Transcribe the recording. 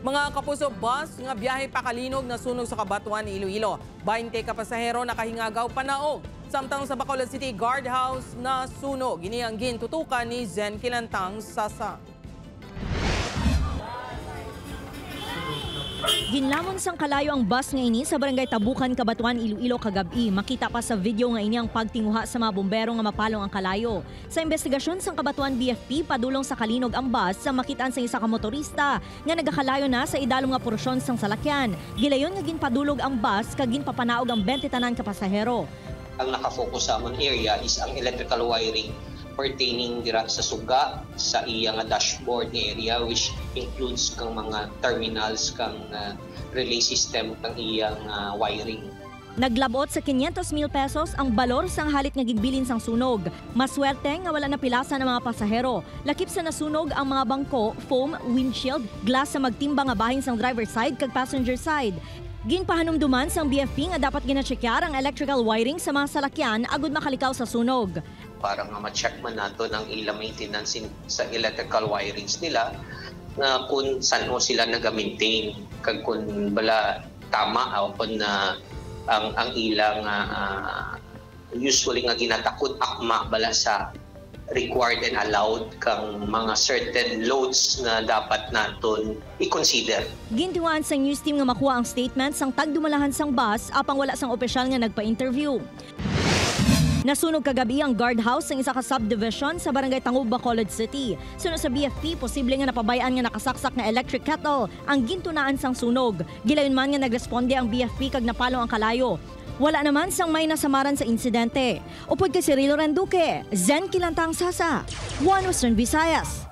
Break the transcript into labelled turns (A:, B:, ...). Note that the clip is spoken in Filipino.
A: Mga kapuso, bus nga biyahe pakalinog na sunog sa Cabatuan, Iloilo. 20 ka pasahero nakahingagaw panao. Samtang sa Bacolod City Guardhouse na sunog, ginianggin tutukan ni Zen Kilantang Sasa.
B: Ginlamon sang kalayo ang bus nga ini sa barangay Tabukan, Cabatuan, Iloilo kagabi. Makita pa sa video nga ini ang pagtinguha sa mga bombero nga mapalong ang kalayo. Sa investigasyon sang Cabatuan BFP, padulong sa kalinog ang bus sa makitaan sa isa ka motorista nga nagakalayo na sa idalom nga porsyon sang salakyan. Gilayon nga ginpadulog ang bus kag ginpapanaog ang 20 tanan ka pasahero.
C: Ang nakafocus sa among area is ang electrical wiring pertaining dira sa suga sa iyang dashboard ni area, which includes kang mga terminals kang relay system kang iyang wiring.
B: Naglabot sa 500,000 pesos ang balor sang halit nga ginbilin sang sunog. Maswerte nga wala napilasan ang mga pasahero. Lakip sa nasunog ang mga bangko, foam, windshield, glass sa magtimbang nga bahin sang driver side kag passenger side. Ginpahanumduman sang BFP nga dapat gina-checkar ang electrical wiring sa mga salakyan agud makalikaw sa sunog.
C: Para nga ma-check man nato ng ilang maintenance sa electrical wirings nila na kung saan mo sila naga-maintain kag kung bala tama o kung ang ilang usually nga ginatakot akma bala sa required and allowed kang mga certain loads na dapat naton i-consider.
B: Gintiwaan sang news team nga makuha ang statement sang tagdumalahan sang bus apang wala sang opisyal nga nagpa-interview. Nasunog kagabi ang guardhouse sa isa ka subdivision sa barangay Tangub, Bacolod City. Suno sa BFP, posible nga napabayaan nga nakasaksak na electric kettle ang gintunaan sang sunog. Gilayon man nga nagresponde ang BFP kag napalong ang kalayo. Wala naman sang may nasamaran sa insidente. Upod kay Cirilo Renduque, Zen Kilantang Sasa, One Western Visayas.